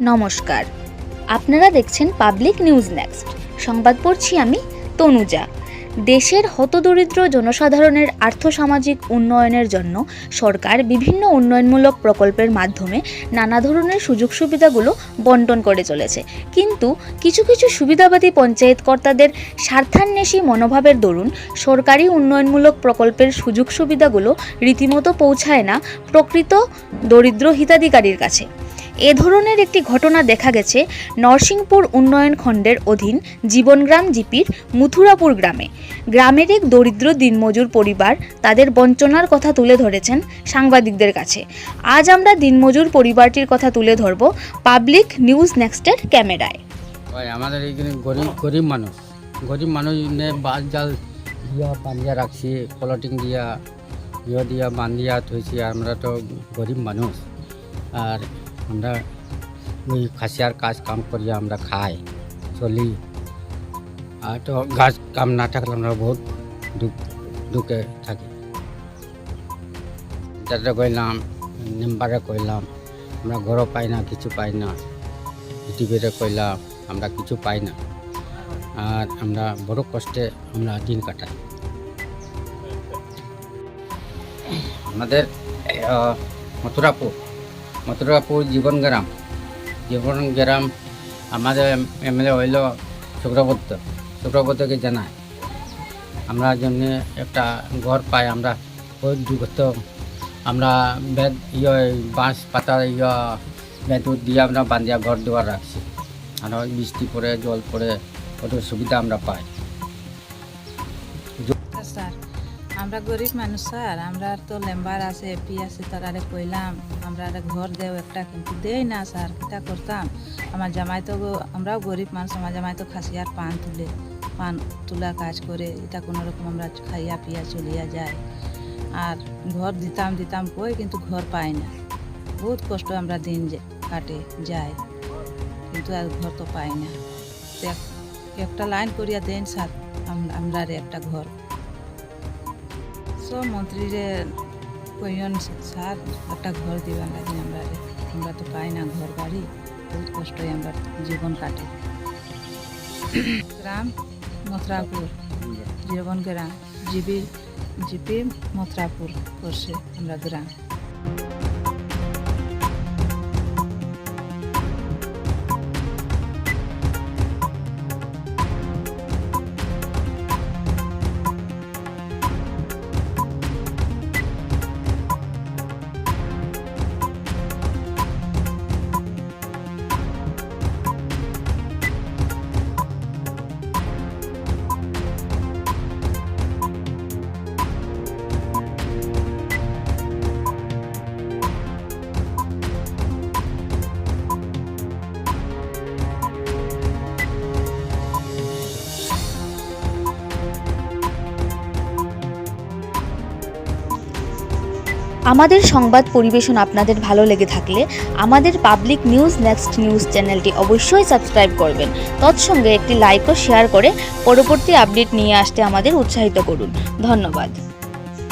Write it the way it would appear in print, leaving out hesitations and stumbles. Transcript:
নমস্কার, আপনারা দেখছেন পাবলিক নিউজ নেক্সট। সংবাদ পড়ছি আমি তনুজা। দেশের হতদরিদ্র জনসাধারণের আর্থসামাজিক উন্নয়নের জন্য সরকার বিভিন্ন উন্নয়নমূলক প্রকল্পের মাধ্যমে নানা ধরনের সুযোগ সুবিধাগুলো বন্টন করে চলেছে। কিন্তু কিছু কিছু সুবিধাবাদী পঞ্চায়েত কর্তাদের স্বার্থান্বেষী মনোভাবের দরুন সরকারি উন্নয়নমূলক প্রকল্পের সুযোগ সুবিধাগুলো রীতিমতো পৌঁছায় না প্রকৃত দরিদ্র হিতাধিকারীর কাছে। এ ধরনের একটি ঘটনা দেখা গেছে নরসিংপুর উন্নয়ন খণ্ডের অধীন জীবনগ্রাম জিপির মথুরাপুর গ্রামে। গ্রামের এক দরিদ্র দিনমজুর পরিবার তাদের বঞ্চনার কথা তুলে ধরেছেন সাংবাদিকদের কাছে। আজ আমরা দিনমজুর পরিবারটির কথা তুলে ধরব পাবলিক নিউজ নেক্সটের ক্যামেরায়। আমাদের এইখানে গরিব মানুষ বাস জাল দিয়া বান্ধিয়া রাখছি, পলিটিং দিয়া বান্ধিয়া থইছি। আমরা তো গরিব মানুষ, আর আমরা ওই খাসিয়ার কাম করিয়া আমরা খাই চলি। আর তো গাছ কাম না থাকলে আমরা বহুত দুঃখে থাকি। যাতে কইলাম মেম্বারে কইলাম আমরা ঘরও পাই না, কিছু পাই না। টিভিতে কইলাম আমরা কিছু পাই না, আর আমরা বড় কষ্টে আমরা দিন কাটাই। আমাদের মথুরাপুর জীবনগ্রাম আমাদের এমএলএ হইল শুক্রবর্তকে জানায় আমরা জন্য একটা ঘর পাই। আমরা ওই দুঃখত আমরা বাঁশ পাতা বেঁধুর দিয়ে আমরা বান্ধিয়া ঘর দেওয়ার রাখছি। আর বৃষ্টি পড়ে জল পড়ে ওটা সুবিধা আমরা পাই। স্যার, আমরা গরিব মানুষ স্যার, আমরা তো মেম্বার আছে, এপি আছে, তারা কইলাম আমরা ঘর দেও একটা, কিন্তু দেই না স্যার। কিটা করতাম, আমার জামাই তো আমরাও গরিব মানুষ, আমার জামাই তো খাসিয়ার পান তোলা কাজ করে, এটা কোনো রকম আমরা খাইয়া পিয়া চলিয়া যায়। আর ঘর দিতাম কই, কিন্তু ঘর পাই না। বহুত কষ্ট আমরা দিন কাটে যায়, কিন্তু আর ঘর তো পাই না। একটা লাইন করিয়া দেন স্যার আমরা একটা ঘর। সব মন্ত্রীরে কইন স্যার একটা ঘর দিবার লাগে আমরা তো পাই না ঘর বাড়ি, বহুত কষ্টে আমরা জীবন কাটে। গ্রাম মথুরাপুর, জীবনগ্রাম জিপি মথুরাপুর করছে আমরা গ্রাম। আমাদের সংবাদ পরিবেশন আপনাদের ভালো লেগে থাকলে আমাদের পাবলিক নিউজ নেক্সট নিউজ চ্যানেলটি অবশ্যই সাবস্ক্রাইব করবেন। তৎসঙ্গে একটি লাইক ও শেয়ার করে পরবর্তী আপডেট নিয়ে আসতে আমাদের উৎসাহিত করুন। ধন্যবাদ।